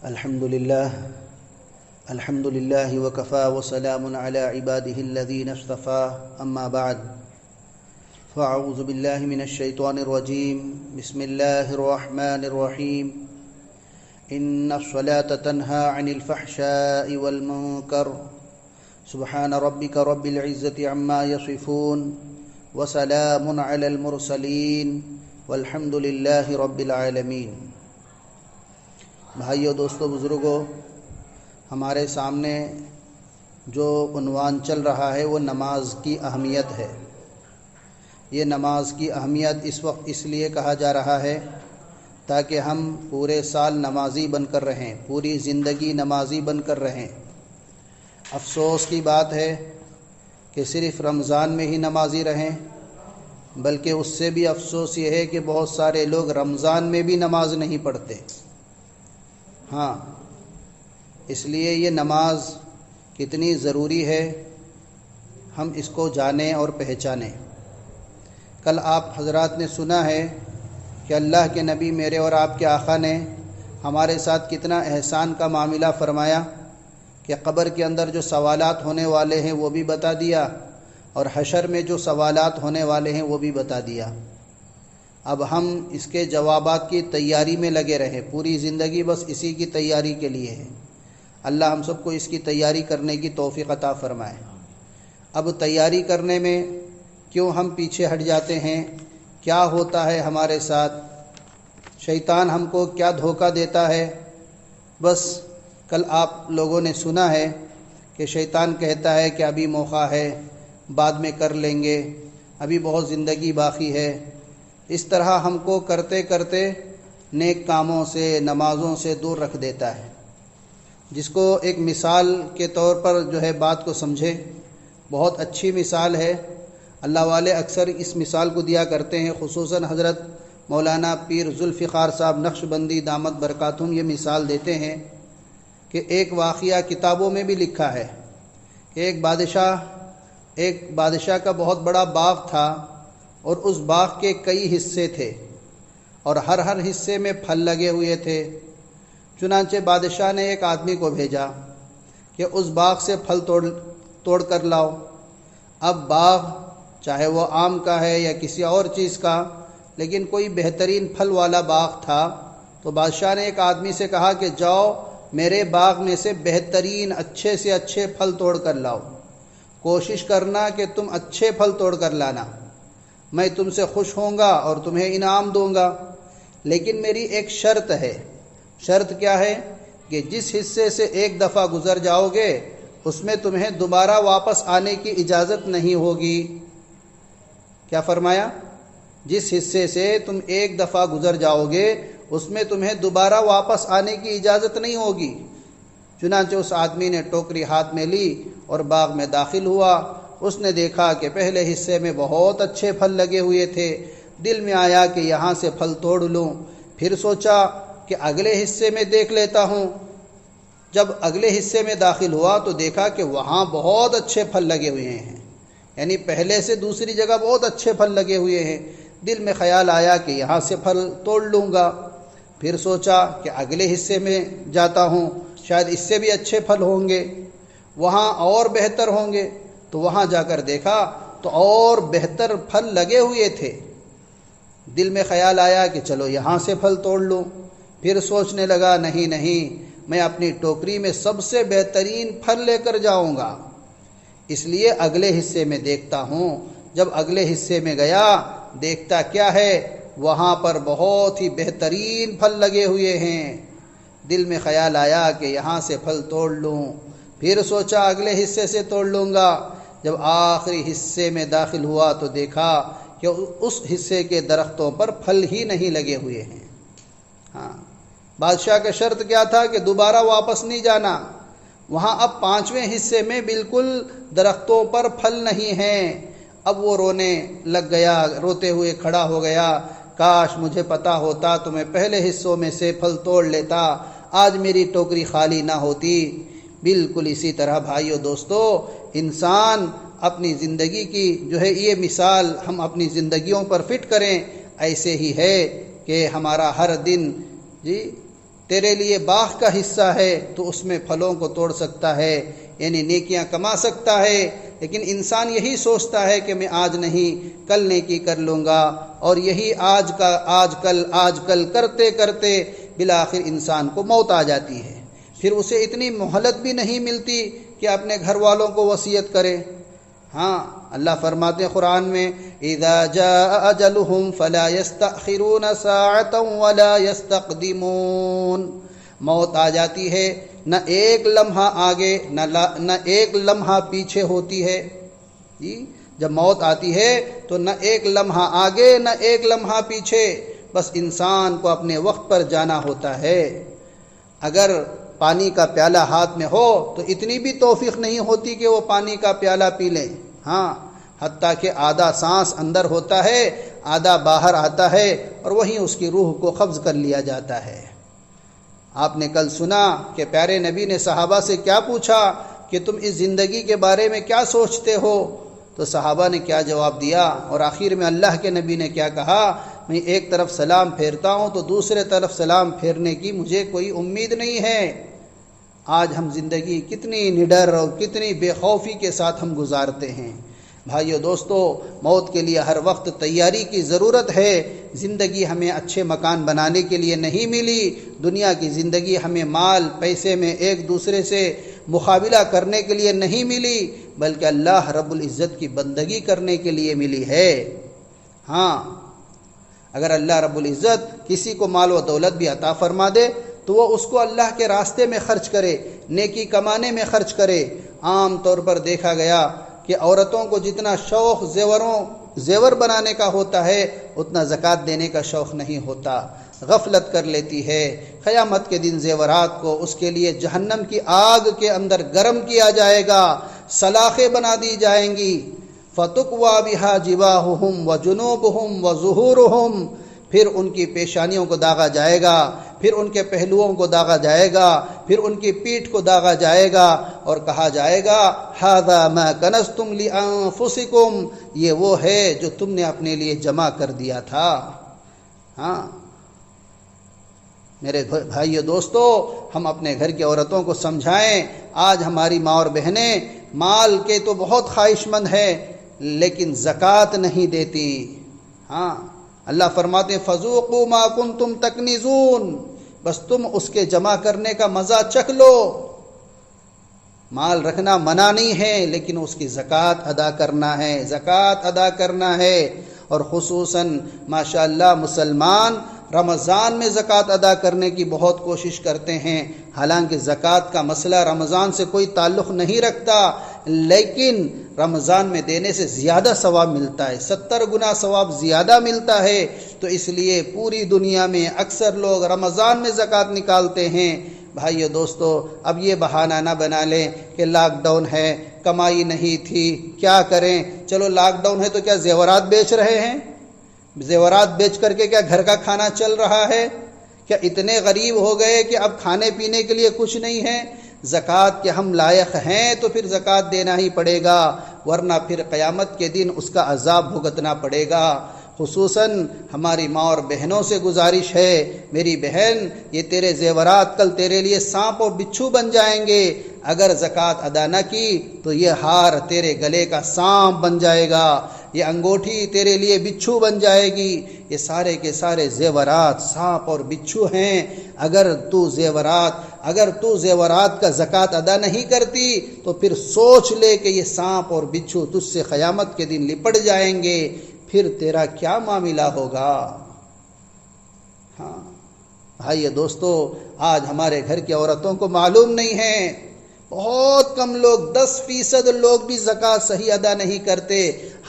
الحمد لله وكفى وسلام على عباده الذين اصطفى أما بعد فأعوذ بالله من الشيطان الرجيم بسم الله الرحمن الرحيم إن الصلاة تنهى عن الفحشاء والمنكر سبحان ربك رب العزة عما يصفون وسلام على المرسلين والحمد لله رب العالمين۔ بھائیو، دوستو، بزرگو، ہمارے سامنے جو عنوان چل رہا ہے وہ نماز کی اہمیت ہے۔ یہ نماز کی اہمیت اس وقت اس لیے کہا جا رہا ہے تاکہ ہم پورے سال نمازی بن کر رہیں، پوری زندگی نمازی بن کر رہیں۔ افسوس کی بات ہے کہ صرف رمضان میں ہی نمازی رہیں، بلکہ اس سے بھی افسوس یہ ہے کہ بہت سارے لوگ رمضان میں بھی نماز نہیں پڑھتے۔ ہاں، اس لیے یہ نماز کتنی ضروری ہے ہم اس کو جانیں اور پہچانیں۔ کل آپ حضرات نے سنا ہے کہ اللہ کے نبی میرے اور آپ کے آقا نے ہمارے ساتھ کتنا احسان کا معاملہ فرمایا کہ قبر کے اندر جو سوالات ہونے والے ہیں وہ بھی بتا دیا، اور حشر میں جو سوالات ہونے والے ہیں وہ بھی بتا دیا۔ اب ہم اس کے جوابات کی تیاری میں لگے رہے، پوری زندگی بس اسی کی تیاری کے لیے ہے۔ اللہ ہم سب کو اس کی تیاری کرنے کی توفیق عطا فرمائے۔ اب تیاری کرنے میں کیوں ہم پیچھے ہٹ جاتے ہیں؟ کیا ہوتا ہے ہمارے ساتھ؟ شیطان ہم کو کیا دھوکہ دیتا ہے؟ بس کل آپ لوگوں نے سنا ہے کہ شیطان کہتا ہے کہ ابھی موقع ہے، بعد میں کر لیں گے، ابھی بہت زندگی باقی ہے۔ اس طرح ہم کو کرتے کرتے نیک کاموں سے، نمازوں سے دور رکھ دیتا ہے۔ جس کو ایک مثال کے طور پر بات کو سمجھے، بہت اچھی مثال ہے۔ اللہ والے اکثر اس مثال کو دیا کرتے ہیں، خصوصاً حضرت مولانا پیر ذوالفقار صاحب نقشبندی دامت برکاتہم یہ مثال دیتے ہیں کہ ایک واقعہ کتابوں میں بھی لکھا ہے کہ ایک بادشاہ کا بہت بڑا باغ تھا، اور اس باغ کے کئی حصے تھے، اور ہر حصے میں پھل لگے ہوئے تھے۔ چنانچہ بادشاہ نے ایک آدمی کو بھیجا کہ اس باغ سے پھل توڑ کر لاؤ۔ اب باغ چاہے وہ آم کا ہے یا کسی اور چیز کا، لیکن کوئی بہترین پھل والا باغ تھا، تو بادشاہ نے ایک آدمی سے کہا کہ جاؤ میرے باغ میں سے بہترین اچھے سے اچھے پھل توڑ کر لاؤ، کوشش کرنا کہ تم اچھے پھل توڑ کر لانا، میں تم سے خوش ہوں گا اور تمہیں انعام دوں گا، لیکن میری ایک شرط ہے۔ شرط کیا ہے؟ کہ جس حصے سے ایک دفعہ گزر جاؤ گے اس میں تمہیں دوبارہ واپس آنے کی اجازت نہیں ہوگی۔ کیا فرمایا؟ جس حصے سے تم ایک دفعہ گزر جاؤ گے اس میں تمہیں دوبارہ واپس آنے کی اجازت نہیں ہوگی۔ چنانچہ اس آدمی نے ٹوکری ہاتھ میں لی اور باغ میں داخل ہوا۔ اس نے دیکھا کہ پہلے حصے میں بہت اچھے پھل لگے ہوئے تھے۔ دل میں آیا کہ یہاں سے پھل توڑ لوں، پھر سوچا کہ اگلے حصے میں دیکھ لیتا ہوں۔ جب اگلے حصے میں داخل ہوا تو دیکھا کہ وہاں بہت اچھے پھل لگے ہوئے ہیں، یعنی پہلے سے دوسری جگہ بہت اچھے پھل لگے ہوئے ہیں۔ دل میں خیال آیا کہ یہاں سے پھل توڑ لوں گا، پھر سوچا کہ اگلے حصے میں جاتا ہوں، شاید اس سے بھی اچھے پھل ہوں گے، وہاں اور بہتر ہوں گے۔ تو وہاں جا کر دیکھا تو اور بہتر پھل لگے ہوئے تھے۔ دل میں خیال آیا کہ چلو یہاں سے پھل توڑ لوں، پھر سوچنے لگا نہیں، میں اپنی ٹوکری میں سب سے بہترین پھل لے کر جاؤں گا، اس لیے اگلے حصے میں دیکھتا ہوں۔ جب اگلے حصے میں گیا، دیکھتا کیا ہے، وہاں پر بہت ہی بہترین پھل لگے ہوئے ہیں۔ دل میں خیال آیا کہ یہاں سے پھل توڑ لوں، پھر سوچا اگلے حصے سے توڑ لوں گا۔ جب آخری حصے میں داخل ہوا تو دیکھا کہ اس حصے کے درختوں پر پھل ہی نہیں لگے ہوئے ہیں۔ ہاں، بادشاہ کا شرط کیا تھا کہ دوبارہ واپس نہیں جانا۔ وہاں اب 5ویں حصے میں بالکل درختوں پر پھل نہیں ہیں۔ اب وہ رونے لگ گیا، روتے ہوئے کھڑا ہو گیا، کاش مجھے پتا ہوتا تو میں پہلے حصوں میں سے پھل توڑ لیتا، آج میری ٹوکری خالی نہ ہوتی۔ بالکل اسی طرح بھائیو دوستو، انسان اپنی زندگی کی یہ مثال ہم اپنی زندگیوں پر فٹ کریں، ایسے ہی ہے کہ ہمارا ہر دن تیرے لیے باغ کا حصہ ہے تو اس میں پھلوں کو توڑ سکتا ہے، یعنی نیکیاں کما سکتا ہے، لیکن انسان یہی سوچتا ہے کہ میں آج نہیں کل نیکی کر لوں گا، اور یہی آج کل کرتے کرتے بالآخر انسان کو موت آ جاتی ہے، پھر اسے اتنی مہلت بھی نہیں ملتی کہ اپنے گھر والوں کو وصیت کرے۔ ہاں، اللہ فرماتے ہیں قرآن میں اذا جاء اجلهم فلا يستأخرون ساعة ولا يستقدمون، موت آ جاتی ہے، نہ ایک لمحہ آگے نہ ایک لمحہ پیچھے ہوتی ہے۔ جی، جب موت آتی ہے تو نہ ایک لمحہ آگے نہ ایک لمحہ پیچھے، بس انسان کو اپنے وقت پر جانا ہوتا ہے۔ اگر پانی کا پیالہ ہاتھ میں ہو تو اتنی بھی توفیق نہیں ہوتی کہ وہ پانی کا پیالہ پی لیں۔ ہاں، حتیٰ کہ آدھا سانس اندر ہوتا ہے، آدھا باہر آتا ہے، اور وہیں اس کی روح کو قبض کر لیا جاتا ہے۔ آپ نے کل سنا کہ پیارے نبی نے صحابہ سے کیا پوچھا کہ تم اس زندگی کے بارے میں کیا سوچتے ہو؟ تو صحابہ نے کیا جواب دیا، اور آخر میں اللہ کے نبی نے کیا کہا؟ میں ایک طرف سلام پھیرتا ہوں تو دوسرے طرف سلام پھیرنے کی مجھے کوئی امید نہیں ہے۔ آج ہم زندگی کتنی نڈر اور کتنی بے خوفی کے ساتھ ہم گزارتے ہیں۔ بھائیو دوستو، موت کے لیے ہر وقت تیاری کی ضرورت ہے۔ زندگی ہمیں اچھے مکان بنانے کے لیے نہیں ملی، دنیا کی زندگی ہمیں مال پیسے میں ایک دوسرے سے مقابلہ کرنے کے لیے نہیں ملی، بلکہ اللہ رب العزت کی بندگی کرنے کے لیے ملی ہے۔ ہاں، اگر اللہ رب العزت کسی کو مال و دولت بھی عطا فرما دے تو وہ اس کو اللہ کے راستے میں خرچ کرے، نیکی کمانے میں خرچ کرے۔ عام طور پر دیکھا گیا کہ عورتوں کو جتنا شوق زیور بنانے کا ہوتا ہے اتنا زکوٰۃ دینے کا شوق نہیں ہوتا، غفلت کر لیتی ہے۔ قیامت کے دن زیورات کو اس کے لیے جہنم کی آگ کے اندر گرم کیا جائے گا، سلاخیں بنا دی جائیں گی۔ فَتُقْوَى بِهَا جِبَاهُهُمْ وَجُنُوبُهُمْ وَظُهُورُهُمْ، پھر ان کی پیشانیوں کو داغا جائے گا، پھر ان کے پہلوؤں کو داغا جائے گا، پھر ان کی پیٹھ کو داغا جائے گا، اور کہا جائے گا هَذَا مَا كَنَزْتُمْ لِأَنفُسِكُمْ، یہ وہ ہے جو تم نے اپنے لیے جمع کر دیا تھا۔ ہاں میرے بھائیو دوستو، ہم اپنے گھر کی عورتوں کو سمجھائیں۔ آج ہماری ماں اور بہنیں مال کے تو بہت خواہش مند ہیں لیکن زکوٰۃ نہیں دیتی۔ ہاں، اللہ فرماتے ہیں فَذُوقُوا مَا كُنتُمْ تَكْنِزُونَ، بس تم اس کے جمع کرنے کا مزہ چکھ لو۔ مال رکھنا منع نہیں ہے لیکن اس کی زکوٰۃ ادا کرنا ہے، زکوٰۃ ادا کرنا ہے۔ اور خصوصاً ماشاءاللہ مسلمان رمضان میں زکوٰۃ ادا کرنے کی بہت کوشش کرتے ہیں، حالانکہ زکوٰۃ کا مسئلہ رمضان سے کوئی تعلق نہیں رکھتا، لیکن رمضان میں دینے سے زیادہ ثواب ملتا ہے، 70 گنا ثواب زیادہ ملتا ہے۔ تو اس لیے پوری دنیا میں اکثر لوگ رمضان میں زکوٰۃ نکالتے ہیں۔ بھائیو دوستو، اب یہ بہانہ نہ بنا لیں کہ لاک ڈاؤن ہے، کمائی نہیں تھی، کیا کریں؟ چلو لاک ڈاؤن ہے تو کیا زیورات بیچ رہے ہیں؟ زیورات بیچ کر کے کیا گھر کا کھانا چل رہا ہے؟ کیا اتنے غریب ہو گئے کہ اب کھانے پینے کے لیے کچھ نہیں ہے؟ زکوٰۃ کے ہم لائق ہیں تو پھر زکوٰۃ دینا ہی پڑے گا، ورنہ پھر قیامت کے دن اس کا عذاب بھگتنا پڑے گا۔ خصوصاً ہماری ماں اور بہنوں سے گزارش ہے، میری بہن یہ تیرے زیورات کل تیرے لیے سانپ اور بچھو بن جائیں گے۔ اگر زکوٰۃ ادا نہ کی تو یہ ہار تیرے گلے کا سانپ بن جائے گا، یہ انگوٹھی تیرے لیے بچھو بن جائے گی۔ یہ سارے کے سارے زیورات سانپ اور بچھو ہیں۔ اگر تو زیورات کا زکوٰۃ ادا نہیں کرتی تو پھر سوچ لے کہ یہ سانپ اور بچھو تجھ سے قیامت کے دن لپٹ جائیں گے، پھر تیرا کیا معاملہ ہوگا؟ ہاں بھائی دوستو، آج ہمارے گھر کی عورتوں کو معلوم نہیں ہے، بہت کم لوگ 10% لوگ بھی زکوٰۃ صحیح ادا نہیں کرتے۔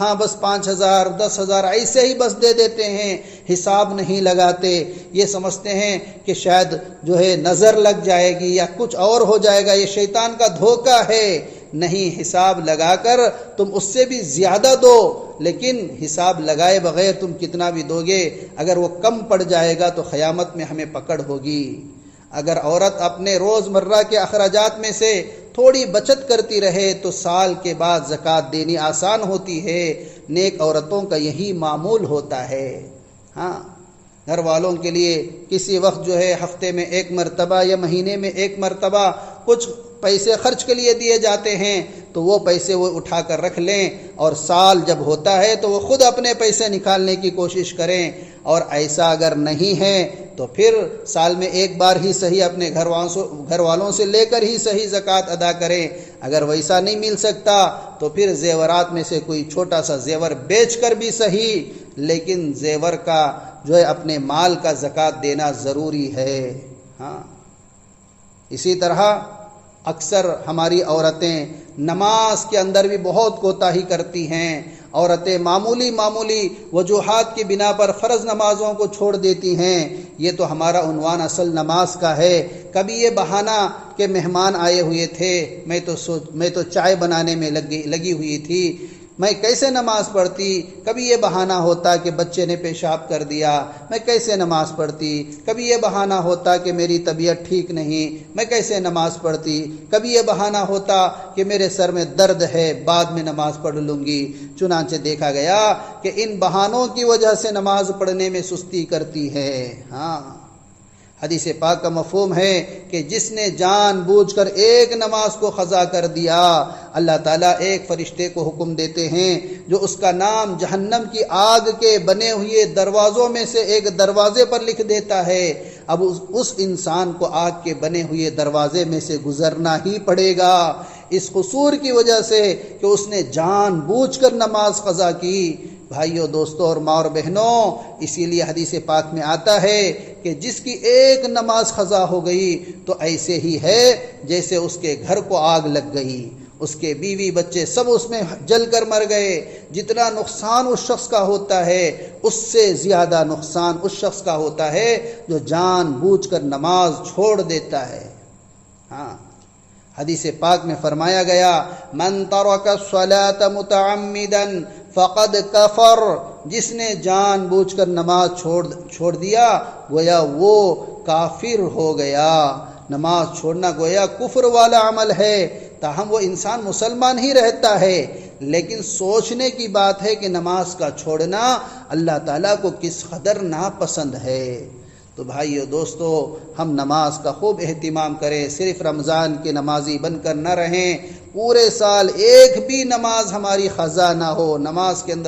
ہاں بس 5,000 10,000 ایسے ہی بس دے دیتے ہیں، حساب نہیں لگاتے، یہ سمجھتے ہیں کہ شاید جو ہے نظر لگ جائے گی یا کچھ اور ہو جائے گا، یہ شیطان کا دھوکہ ہے۔ نہیں، حساب لگا کر تم اس سے بھی زیادہ دو، لیکن حساب لگائے بغیر تم کتنا بھی دو گے، اگر وہ کم پڑ جائے گا تو قیامت میں ہمیں پکڑ ہوگی۔ اگر عورت اپنے روز مرہ کے اخراجات میں سے تھوڑی بچت کرتی رہے تو سال کے بعد زکوٰۃ دینی آسان ہوتی ہے۔ نیک عورتوں کا یہی معمول ہوتا ہے۔ ہاں گھر والوں کے لیے کسی وقت جو ہے ہفتے میں ایک مرتبہ یا مہینے میں ایک مرتبہ کچھ پیسے خرچ کے لیے دیے جاتے ہیں، تو وہ پیسے وہ اٹھا کر رکھ لیں، اور سال جب ہوتا ہے تو وہ خود اپنے پیسے نکالنے کی کوشش کریں، اور ایسا اگر نہیں ہے تو پھر سال میں ایک بار ہی صحیح اپنے گھر والوں سے لے کر ہی صحیح زکوٰۃ ادا کریں۔ اگر ویسا نہیں مل سکتا تو پھر زیورات میں سے کوئی چھوٹا سا زیور بیچ کر بھی صحیح، لیکن زیور کا جو ہے اپنے مال کا زکوٰۃ دینا ضروری ہے۔ ہاں، اسی طرح اکثر ہماری عورتیں نماز کے اندر بھی بہت کوتاہی کرتی ہیں۔ عورتیں معمولی وجوہات کی بنا پر فرض نمازوں کو چھوڑ دیتی ہیں۔ یہ تو ہمارا عنوان اصل نماز کا ہے۔ کبھی یہ بہانہ کہ مہمان آئے ہوئے تھے، میں تو چائے بنانے میں لگی ہوئی تھی، میں کیسے نماز پڑھتی؟ کبھی یہ بہانہ ہوتا کہ بچے نے پیشاب کر دیا، میں کیسے نماز پڑھتی؟ کبھی یہ بہانہ ہوتا کہ میری طبیعت ٹھیک نہیں، میں کیسے نماز پڑھتی؟ کبھی یہ بہانہ ہوتا کہ میرے سر میں درد ہے، بعد میں نماز پڑھ لوں گی۔ چنانچہ دیکھا گیا کہ ان بہانوں کی وجہ سے نماز پڑھنے میں سستی کرتی ہے۔ ہاں، حدیث پاک کا مفہوم ہے کہ جس نے جان بوجھ کر ایک نماز کو قضا کر دیا، اللہ تعالیٰ ایک فرشتے کو حکم دیتے ہیں جو اس کا نام جہنم کی آگ کے بنے ہوئے دروازوں میں سے ایک دروازے پر لکھ دیتا ہے۔ اب اس انسان کو آگ کے بنے ہوئے دروازے میں سے گزرنا ہی پڑے گا، اس قصور کی وجہ سے کہ اس نے جان بوجھ کر نماز قضا کی۔ بھائیوں، دوستوں اور ماں اور بہنوں، اسی لیے حدیث پاک میں آتا ہے کہ جس کی ایک نماز قضا ہو گئی تو ایسے ہی ہے جیسے اس کے گھر کو آگ لگ گئی، اس کے بیوی بچے سب اس میں جل کر مر گئے۔ جتنا نقصان اس شخص کا ہوتا ہے اس سے زیادہ نقصان اس شخص کا ہوتا ہے جو جان بوجھ کر نماز چھوڑ دیتا ہے۔ ہاں، حدیث پاک میں فرمایا گیا، من ترک الصلاۃ متعمدا فقد کفر، جس نے جان بوجھ کر نماز چھوڑ دیا گویا وہ کافر ہو گیا۔ نماز چھوڑنا گویا کفر والا عمل ہے، تاہم وہ انسان مسلمان ہی رہتا ہے، لیکن سوچنے کی بات ہے کہ نماز کا چھوڑنا اللہ تعالیٰ کو کس قدر ناپسند ہے۔ تو بھائیو دوستو، ہم نماز کا خوب اہتمام کریں، صرف رمضان کے نمازی بن کر نہ رہیں، پورے سال ایک بھی نماز ہماری قضا نہ ہو۔ نماز کے اندر